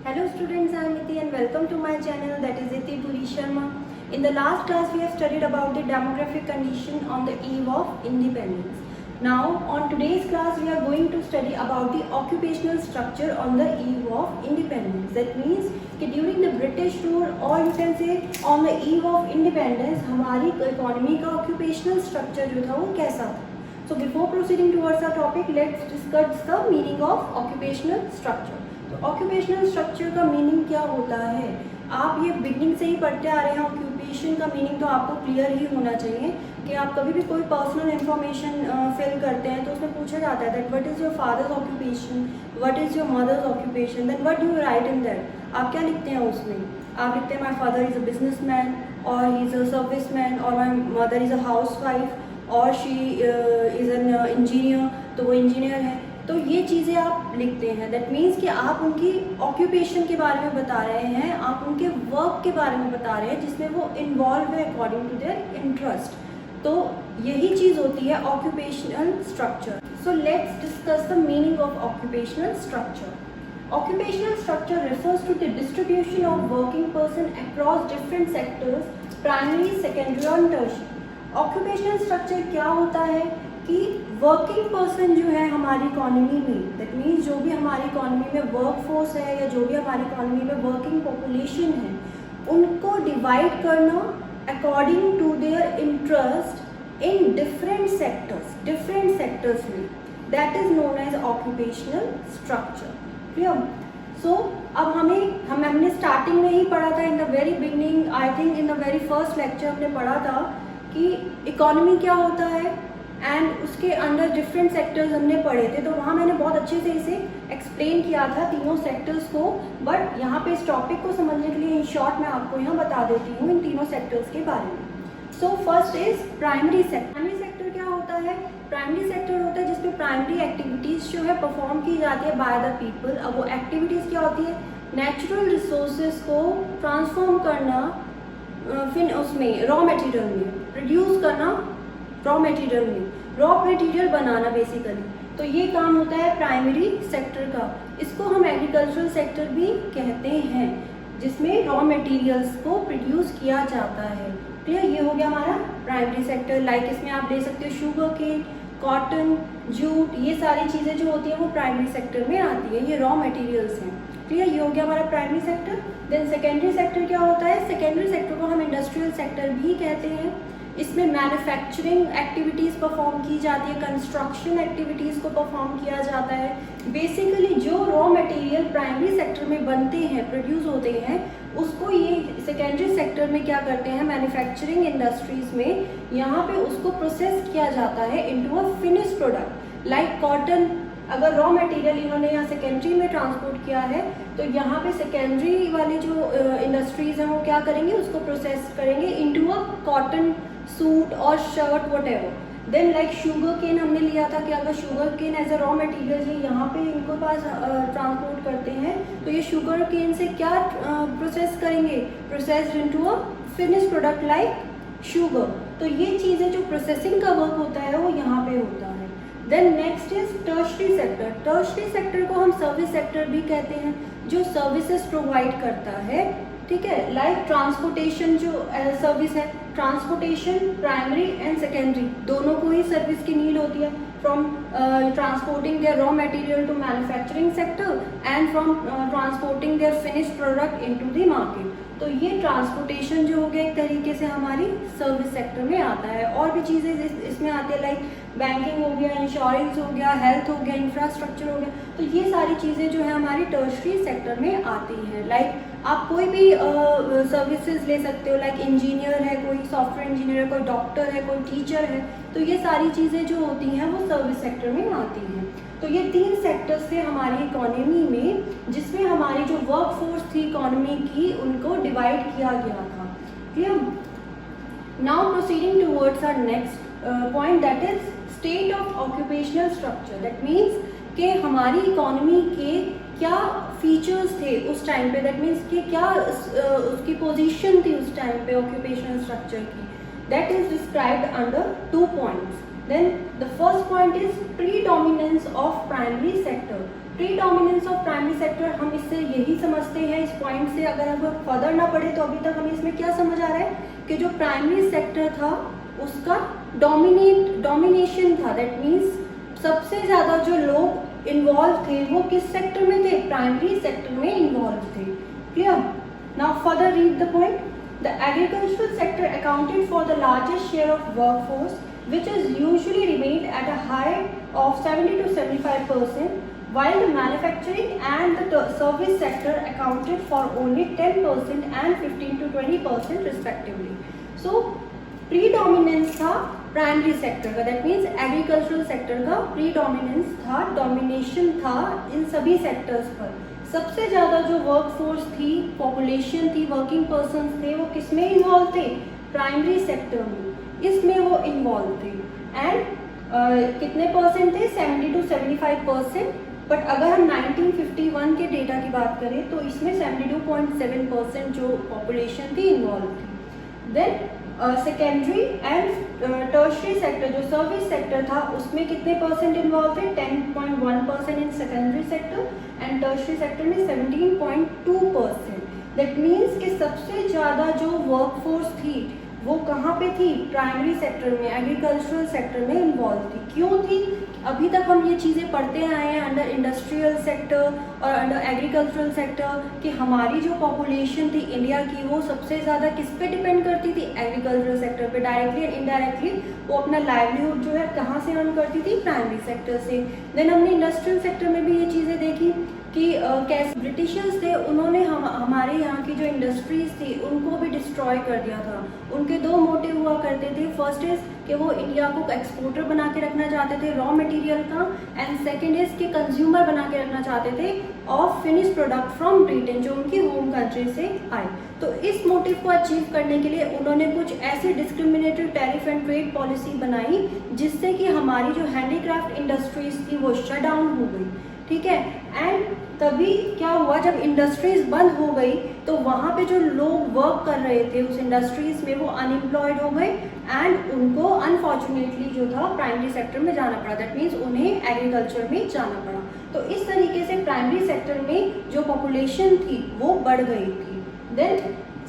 Hello students, I am Iti and welcome to my channel, that is Iti Puri Sharma. In the last class we have studied about the demographic condition on the eve of independence. Now on today's class we are going to study about the occupational structure on the eve of independence. That means कि during the British rule or you can say on the eve of independence हमारी economy का occupational structure जो था वो कैसा था. So before proceeding towards our topic, let's discuss the meaning of occupational structure. तो occupational structure का meaning क्या होता है, आप ये बिगनिंग से ही पढ़ते आ रहे हैं. ऑक्यूपेशन का मीनिंग तो आपको क्लियर ही होना चाहिए कि आप कभी भी कोई पर्सनल इन्फॉर्मेशन फिल करते हैं तो उसमें पूछा जाता है that what is your father's occupation, what is your mother's occupation, then what do you write in that. आप क्या लिखते हैं उसमें, आप लिखते हैं my father is a businessman और ही इज़ अ सर्विसमैन और my mother is a housewife और शी इज़ एन इंजीनियर, तो वो इंजीनियर है. तो ये चीज़ें आप लिखते हैं. दैट मीन्स कि आप उनकी ऑक्यूपेशन के बारे में बता रहे हैं, आप उनके वर्क के बारे में बता रहे हैं जिसमें वो इन्वॉल्व है अकॉर्डिंग टू देयर इंटरेस्ट. तो यही चीज़ होती है occupational structure. So let's discuss the meaning of occupational structure. Occupational structure refers to the distribution of working person across different sectors, primary, secondary और tertiary. Occupational structure क्या होता है कि working person जो है हमारी इकोनॉमी में, दैट मीन्स जो भी हमारी इकोनॉमी में वर्क फोर्स है या जो भी हमारी इकोनॉमी में वर्किंग पॉपुलेशन है, उनको डिवाइड करना according to their interest in different sectors में, that is known as occupational structure. Clear. So अब हमने स्टार्टिंग में ही पढ़ा था, in the very beginning, I think in the very first lecture हमने पढ़ा था कि इकोनॉमी क्या होता है एंड उसके अंडर डिफरेंट सेक्टर्स हमने पढ़े थे. तो वहाँ मैंने बहुत अच्छे से इसे एक्सप्लेन किया था तीनों सेक्टर्स को. बट यहाँ पे इस टॉपिक को समझने के लिए इन शॉर्ट मैं आपको यहाँ बता देती हूँ इन तीनों सेक्टर्स के बारे में. So first is primary sector. Primary sector क्या होता है, प्राइमरी सेक्टर होता है जिसमें प्राइमरी एक्टिविटीज़ जो है परफॉर्म की जाती है बाय द पीपल. अब वो एक्टिविटीज़ क्या होती है, नेचुरल रिसोर्सेज को ट्रांसफॉर्म करना, फिर उसमें रॉ मटेरियल में प्रोड्यूस करना, रॉ मटेरियल बनाना बेसिकली. तो ये काम होता है प्राइमरी सेक्टर का. इसको हम एग्रीकल्चरल सेक्टर भी कहते हैं जिसमें रॉ मटेरियल्स को प्रोड्यूस किया जाता है. क्लियर. ये हो गया हमारा प्राइमरी सेक्टर. लाइक इसमें आप ले सकते हो शुगर केन, कॉटन, जूट, ये सारी चीज़ें जो होती हैं वो प्राइमरी सेक्टर में आती है, ये रॉ मटेरियल्स हैं. क्लियर. ये हो गया हमारा primary sector. Then secondary sector क्या होता है, सेकेंडरी सेक्टर को हम इंडस्ट्रियल सेक्टर भी कहते हैं. इसमें मैन्युफैक्चरिंग एक्टिविटीज़ परफॉर्म की जाती है, कंस्ट्रक्शन एक्टिविटीज़ को परफॉर्म किया जाता है. बेसिकली जो रॉ मटेरियल प्राइमरी सेक्टर में बनते हैं, प्रोड्यूस होते हैं, उसको ये सेकेंडरी सेक्टर में क्या करते हैं, मैन्युफैक्चरिंग इंडस्ट्रीज़ में यहाँ पे उसको प्रोसेस किया जाता है into a finish product. Like cotton, अगर रॉ मटेरियल इन्होंने यहाँ सेकेंडरी में ट्रांसपोर्ट किया है तो यहाँ पे सेकेंडरी वाली जो इंडस्ट्रीज़ हैं वो क्या करेंगे, उसको प्रोसेस करेंगे इनटू अ कॉटन सूट और shirt whatever. Then like sugar cane हमने लिया था कि अगर sugar cane as a raw material ये यहाँ पे इनको पास ट्रांसपोर्ट करते हैं तो ये शुगर केन से क्या प्रोसेस करेंगे, processed into a finish product like sugar. तो ये चीज़ें जो प्रोसेसिंग का वर्क होता है वो यहाँ पे होता है. Then next is tertiary sector. Tertiary sector को हम सर्विस सेक्टर भी कहते हैं, जो सर्विसेज प्रोवाइड करता है. ठीक है. लाइक ट्रांसपोर्टेशन जो सर्विस है, ट्रांसपोर्टेशन प्राइमरी एंड सेकेंडरी दोनों को ही सर्विस की नीड होती है. From transporting their raw material to manufacturing sector and from transporting their finish product into the market. तो ये ट्रांसपोर्टेशन जो हो गया एक तरीके से हमारी सर्विस सेक्टर में आता है. और भी चीज़ें इसमें आती है, लाइक बैंकिंग हो गया, इंश्योरेंस हो गया, हेल्थ हो गया, इंफ्रास्ट्रक्चर हो गया. तो ये सारी चीज़ें जो है हमारी टर्शरी सेक्टर में आती हैं. लाइक आप कोई भी सर्विसेज ले सकते हो, लाइक इंजीनियर है, कोई सॉफ्टवेयर इंजीनियर है, कोई डॉक्टर है, कोई टीचर है. तो ये सारी चीज़ें जो होती हैं वो सर्विस सेक्टर में आती हैं. तो ये तीन सेक्टर्स थे हमारी इकोनॉमी में जिसमें हमारी जो वर्क फोर्स थी इकोनॉमी की उनको डिवाइड किया गया था. Clear. Now proceeding towards our next point, that is state of occupational structure. That means कि हमारी इकोनॉमी के क्या फीचर्स थे उस टाइम पे, दैट मीन्स कि क्या उसकी पोजीशन थी उस टाइम पे ऑक्यूपेशनल स्ट्रक्चर की. That is described under 2 points. Then the first point is predominance of primary sector. Predominance of primary sector, हम इससे यही समझते हैं, इस पॉइंट से अगर हम फर्दर ना पढ़े तो अभी तक हमें इसमें क्या समझ आ रहा है कि जो प्राइमरी सेक्टर था उसका डोमिनेशन था। दैट मीन्स सबसे ज़्यादा जो लोग इन्वॉल्व थे वो किस सेक्टर में थे? प्राइमरी सेक्टर में इन्वॉल्व थे। Clear? Now further read the point. The agricultural sector accounted for the largest share of workforce which is usually remained at a high of 70 to 75%, while the manufacturing and the service sector accounted for only 10% and 15 to 20% respectively. So predominance था primary sector का, that means agricultural sector का predominance था, domination था इन सभी sectors पर। सबसे ज़्यादा जो वर्कफोर्स थी, पॉपुलेशन थी, वर्किंग पर्सन्स थे, वो किस में इन्वॉल्व थे? प्राइमरी सेक्टर में, इसमें वो इन्वॉल्व थे। एंड कितने परसेंट थे? 70 to 75%। बट अगर हम 1951 के डेटा की बात करें तो इसमें 72.7% जो पॉपुलेशन थी इन्वॉल्व थी। Then secondary and tertiary sector, जो सर्विस सेक्टर था, उसमें कितने परसेंट इन्वॉल्व थे? 10.1% in secondary sector and tertiary sector में 17.2%। दैट मीन्स कि सबसे ज़्यादा जो वर्कफोर्स थी वो कहाँ पे थी? प्राइमरी सेक्टर में, एग्रीकल्चरल सेक्टर में इन्वॉल्व थी। क्यों थी? अभी तक हम ये चीज़ें पढ़ते आए हैं अंडर इंडस्ट्रियल सेक्टर और अंडर एग्रीकल्चरल सेक्टर कि हमारी जो पॉपुलेशन थी इंडिया की वो सबसे ज़्यादा किस पे डिपेंड करती थी? एग्रीकल्चरल सेक्टर पे। डायरेक्टली एंड इनडायरेक्टली वो अपना लाइवलीहुड जो है कहाँ से अर्न करती थी? प्राइमरी सेक्टर से। देन हमने इंडस्ट्रियल सेक्टर में भी ये चीज़ें देखी कि कैसे ब्रिटिशर्स थे, उन्होंने हमारे यहाँ की जो इंडस्ट्रीज़ थी उनको भी डिस्ट्रॉय कर दिया था। उनके दो मोटिव हुआ करते थे। फर्स्ट इज़ कि वो इंडिया को एक्सपोर्टर बना के रखना चाहते थे रॉ मटेरियल का, एंड सेकंड इज़ कि कंज्यूमर बना के रखना चाहते थे of finish product from Britain, जो उनकी होम कंट्री से आए। तो इस मोटिव को अचीव करने के लिए उन्होंने कुछ ऐसी discriminatory tariff and trade policy बनाई जिससे कि हमारी जो हैंडीक्राफ्ट इंडस्ट्रीज़ थी वो शट डाउन हो गई। ठीक है? एंड तभी क्या हुआ, जब इंडस्ट्रीज बंद हो गई तो वहाँ पे जो लोग वर्क कर रहे थे उस इंडस्ट्रीज में वो अनएम्प्लॉयड हो गए एंड उनको अनफॉर्चुनेटली जो था प्राइमरी सेक्टर में जाना पड़ा। दैट मीन्स उन्हें एग्रीकल्चर में जाना पड़ा। तो इस तरीके से प्राइमरी सेक्टर में जो पॉपुलेशन थी वो बढ़ गई थी। देन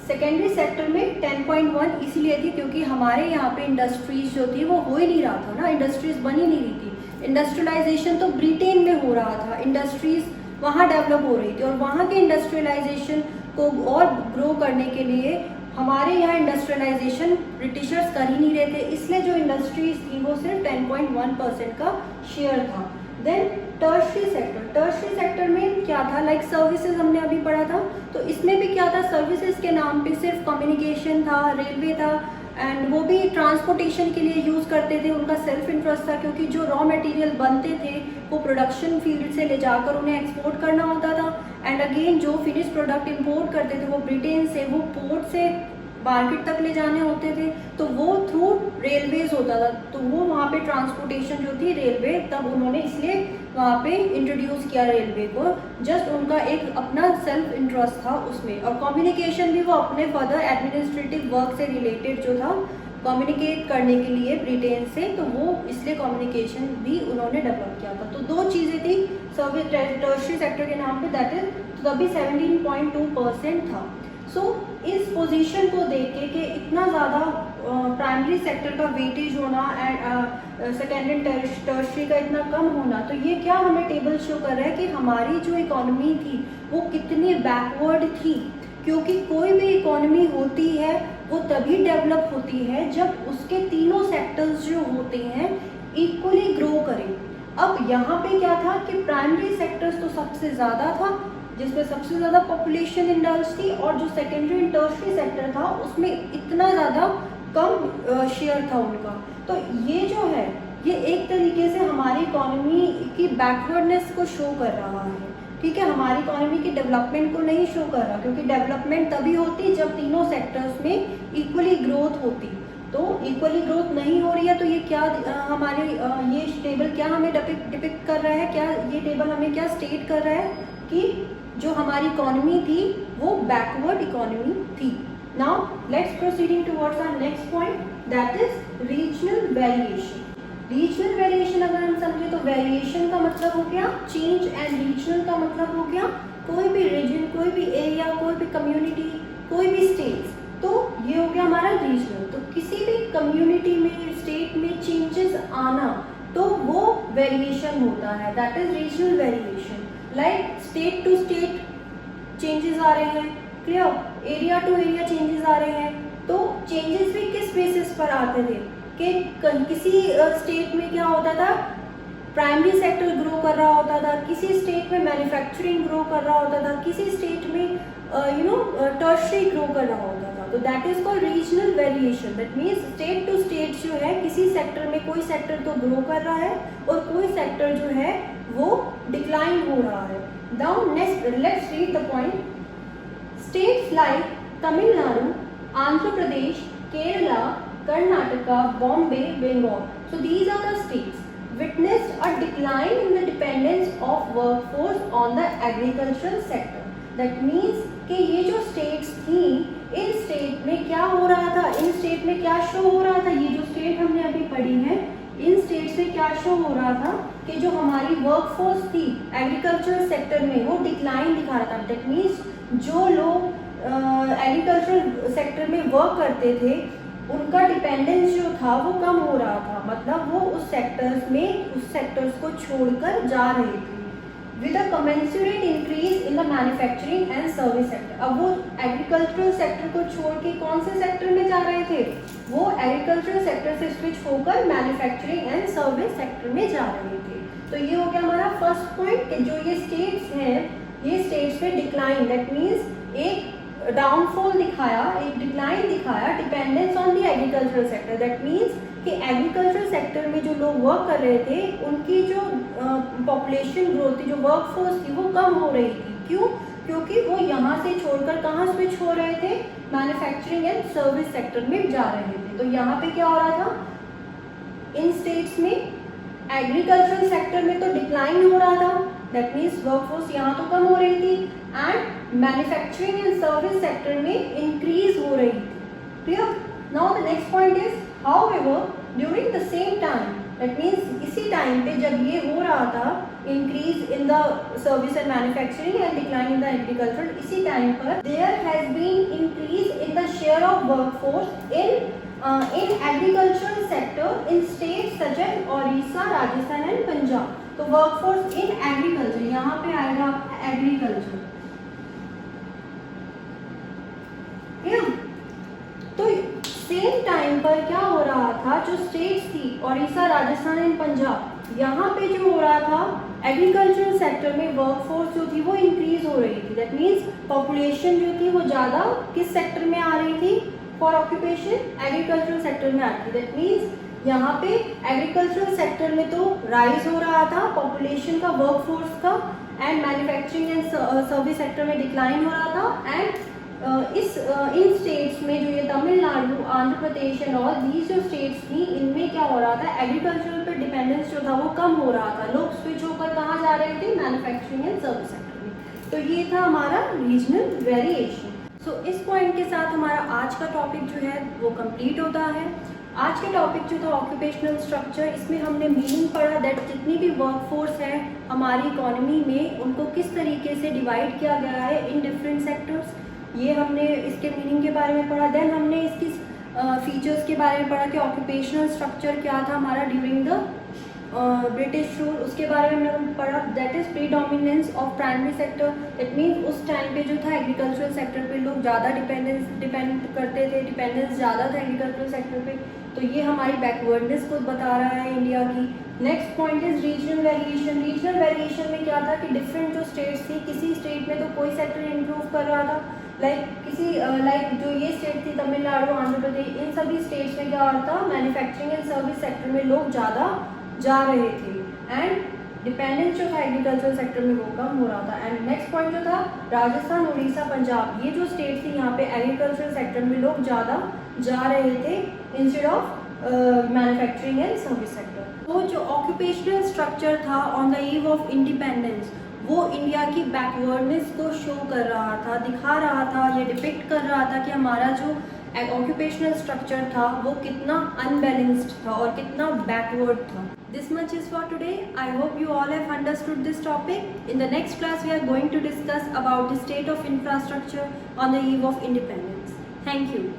सेकेंडरी सेक्टर में 10.1 इसीलिए थी क्योंकि हमारे यहाँ पे इंडस्ट्रीज जो थी वो हो ही नहीं रहा था ना, इंडस्ट्रीज बन ही नहीं रही थी। इंडस्ट्रियलाइजेशन तो ब्रिटेन में हो रहा था, इंडस्ट्रीज वहाँ डेवलप हो रही थी और वहाँ के इंडस्ट्रियलाइजेशन को और ग्रो करने के लिए हमारे यहाँ इंडस्ट्रियलाइजेशन ब्रिटिशर्स कर ही नहीं रहे थे, इसलिए जो इंडस्ट्रीज थी वो सिर्फ 10.1% का शेयर था। देन टर्शरी सेक्टर में क्या था? लाइक सर्विसेज हमने अभी पढ़ा था, तो इसमें भी क्या था? सर्विसेज के नाम पे सिर्फ कम्युनिकेशन था, रेलवे था, एंड वो भी ट्रांसपोर्टेशन के लिए यूज़ करते थे। उनका सेल्फ इंटरेस्ट था क्योंकि जो रॉ मटेरियल बनते थे वो प्रोडक्शन फील्ड से ले जाकर उन्हें एक्सपोर्ट करना होता था, एंड अगेन जो फिनिश प्रोडक्ट इंपोर्ट करते थे वो ब्रिटेन से, वो पोर्ट से मार्केट तक ले जाने होते थे, तो वो थ्रू रेलवेज होता था। तो वो वहाँ पे ट्रांसपोर्टेशन जो थी रेलवे, तब उन्होंने इसलिए वहाँ पे इंट्रोड्यूस किया रेलवे को, जस्ट उनका एक अपना सेल्फ इंटरेस्ट था उसमें। और कम्युनिकेशन भी वो अपने फर्दर एडमिनिस्ट्रेटिव वर्क से रिलेटेड जो था कम्युनिकेट करने के लिए ब्रिटेन से, तो वो इसलिए कम्युनिकेशन भी उन्होंने डेवलप किया था। तो दो चीज़ें थी सर्विस टर्शरी सेक्टर के नाम पे, दैट इज तभी 17.2% था। सो इस पोजीशन को देख के कि इतना ज़्यादा प्राइमरी सेक्टर का वेटेज होना एंड सेकेंडरी टर्शरी का इतना कम होना, तो ये क्या हमें टेबल शो कर रहा है कि हमारी जो इकोनॉमी थी वो कितनी बैकवर्ड थी। क्योंकि कोई भी इकोनॉमी होती है वो तभी डेवलप होती है जब उसके तीनों सेक्टर्स जो होते हैं इक्वली ग्रो करें। अब यहाँ पे क्या था कि प्राइमरी सेक्टर्स तो सबसे ज़्यादा था जिसमें सबसे ज़्यादा पॉपुलेशन इंडल्ज थी, और जो सेकेंडरी एंड टर्शरी सेक्टर था उसमें इतना ज़्यादा कम शेयर था उनका। तो ये जो है ये एक तरीके से हमारी इकोनॉमी की बैकवर्डनेस को शो कर रहा है। ठीक है, हमारी इकोनॉमी की डेवलपमेंट को नहीं शो कर रहा, क्योंकि डेवलपमेंट तभी होती जब तीनों सेक्टर्स में इक्वली ग्रोथ होती। तो इक्वली ग्रोथ नहीं हो रही है, तो ये क्या हमारे ये टेबल क्या हमें डिपिक्ट कर रहा है, क्या ये टेबल हमें क्या स्टेट कर रहा है कि जो हमारी इकोनॉमी थी वो बैकवर्ड इकोनॉमी थी। Now let's proceeding towards our next point, that is regional variation. Regional variation अगर हम समझे तो वेरिएशन का मतलब हो गया चेंज एंड रीजनल का मतलब हो गया कोई भी रीजन, कोई भी एरिया, कोई भी कम्युनिटी, कोई भी स्टेट, तो ये हो गया हमारा रीजनल। तो किसी भी कम्युनिटी में, स्टेट में चेंजेस आना तो वो वेरिएशन होता है, that is regional variation. Like state to state changes आ रहे हैं, clear, area to area changes आ रहे हैं। तो चेंजेस भी किस बेसिस पर आते थे कि किसी स्टेट में क्या होता था, प्राइमरी सेक्टर ग्रो कर रहा होता था, किसी स्टेट में मैन्युफैक्चरिंग ग्रो कर रहा होता था, किसी स्टेट में टर्शरी ग्रो कर रहा होता था। तो that is called regional variation. That means state to state जो है किसी सेक्टर में कोई सेक्टर तो ग्रो कर रहा है और कोई सेक्टर जो है वो डिक्लाइन हो रहा है। Now next let's read the point. States like Tamil Nadu, Andhra Pradesh, Kerala, Karnataka, Bombay, Bengal. So these are the states witnessed a decline in the dependence of workforce on the agricultural sector. That means कि ये जो states थी, इन state में क्या हो रहा था, इन state में क्या शो हो रहा था, ये जो स्टेट हमने अभी पढ़ी है, इन स्टेट्स में क्या शो हो रहा था कि जो हमारी वर्कफोर्स थी एग्रीकल्चर सेक्टर में वो डिक्लाइन दिखा रहा था। दैट मीन्स जो लोग एग्रीकल्चर सेक्टर में वर्क करते थे उनका डिपेंडेंस जो था वो कम हो रहा था, मतलब वो उस सेक्टर्स को छोड़कर जा रहे थे। With a commensurate increase in the manufacturing and service sector. अब वो एग्रीकल्चरल सेक्टर को छोड़ के कौन से सेक्टर में जा रहे थे, वो एग्रीकल्चरल सेक्टर से स्विच होकर मैन्युफैक्चरिंग एंड सर्विस सेक्टर में जा रहे थे। तो ये हो गया हमारा फर्स्ट पॉइंट कि जो ये स्टेट्स हैं, ये स्टेट्स में डिक्लाइन, दैट मीन्स एक डाउनफॉल दिखाया, एक डिक्लाइन दिखाया dependence on the agricultural sector. That means कि एग्रीकल्चर सेक्टर में जो लोग वर्क कर रहे थे उनकी जो पॉपुलेशन ग्रोथ थी, जो वर्कफोर्स थी वो कम हो रही थी। क्यों? क्योंकि वो यहाँ से छोड़कर कहाँ स्विच हो रहे थे, मैन्युफैक्चरिंग एंड सर्विस सेक्टर में जा रहे थे। तो यहाँ पे क्या हो रहा था, इन स्टेट्स में एग्रीकल्चरल सेक्टर में तो डिक्लाइन हो रहा था, दैट मीन्स वर्कफोर्स यहाँ तो कम हो रही थी, and manufacturing and service sector में इंक्रीज हो रही थी। Clear? Now the next point is however during the same time, that means इसी टाइम पे जब ये हो रहा था increase in the service and manufacturing and decline in the agriculture, इसी टाइम पर there has been increase in the share of workforce in agricultural sector in states such as Orissa, Rajasthan and Punjab. तो workforce in agriculture, यहाँ पे आएगा आपका agriculture. तो same time पर क्या हो रहा था, जो स्टेट्स थी ओडिशा, राजस्थान एंड पंजाब, यहाँ पे जो हो रहा था एग्रीकल्चरल सेक्टर में वर्कफोर्स जो थी वो इंक्रीज हो रही थी। दैट मीन्स पॉपुलेशन जो थी वो ज़्यादा किस सेक्टर में आ रही थी, फॉर ऑक्यूपेशन एग्रीकल्चरल सेक्टर में आती। दैट मीन्स यहाँ पे एग्रीकल्चरल सेक्टर में तो राइज हो रहा था पॉपुलेशन का, वर्कफोर्स का, and manufacturing and service sector में डिक्लाइन हो रहा था। एंड इन स्टेट्स में जो ये Tamil Nadu, Andhra Pradesh and all these जो स्टेट्स थी, इनमें क्या हो रहा था, एग्रीकल्चर पर डिपेंडेंस जो था वो कम हो रहा था, लोग स्विच होकर कहाँ जा रहे थे, मैन्युफैक्चरिंग एंड सर्विस सेक्टर में। तो ये था हमारा रीजनल वेरिएशन। सो इस पॉइंट के साथ हमारा आज का टॉपिक जो है वो कंप्लीट होता है। आज का टॉपिक जो था ऑक्यूपेशनल स्ट्रक्चर, इसमें हमने मीनिंग पढ़ा दैट जितनी भी वर्कफोर्स है हमारी इकोनॉमी में उनको किस तरीके से डिवाइड किया गया है इन डिफरेंट सेक्टर्स, ये हमने इसके मीनिंग के बारे में पढ़ा। देन हमने इसकी फीचर्स के बारे में पढ़ा कि ऑक्यूपेशनल स्ट्रक्चर क्या था हमारा ड्यूरिंग द ब्रिटिश रूल, उसके बारे में हमने पढ़ा that is predominance of primary sector. That means उस टाइम पे जो था एग्रीकल्चरल सेक्टर पे लोग ज़्यादा डिपेंड करते थे, डिपेंडेंस ज़्यादा था एग्रीकल्चरल सेक्टर पे। तो ये हमारी बैकवर्डनेस को बता रहा है इंडिया की। Next point is regional variation. Regional variation में क्या था कि डिफरेंट जो स्टेट्स थी, किसी स्टेट में तो कोई सेक्टर इम्प्रूव कर रहा था, लाइक जो ये स्टेट थी तमिलनाडु, आंध्र प्रदेश, इन सभी स्टेट्स में क्या हो रहा था, मैन्युफैक्चरिंग एंड सर्विस सेक्टर में लोग ज़्यादा जा रहे थे, एंड डिपेंडेंस जो था एग्रीकल्चर सेक्टर में वो कम हो रहा था। एंड नेक्स्ट पॉइंट जो था राजस्थान, उड़ीसा, पंजाब, ये जो स्टेट थी यहाँ पे एग्रीकल्चर सेक्टर में लोग ज़्यादा जा रहे थे instead of manufacturing and service sector. वो जो ऑक्यूपेशनल स्ट्रक्चर था on the eve of independence, वो इंडिया की बैकवर्डनेस को शो कर रहा था, दिखा रहा था, ये डिपिक्ट कर रहा था कि हमारा जो ऑक्यूपेशनल स्ट्रक्चर था वो कितना अनबैलेंस्ड था और कितना बैकवर्ड था. This much is for today. I hope you all have understood this topic. In the next class, we are going to discuss about the state of infrastructure on the eve of independence. Thank you.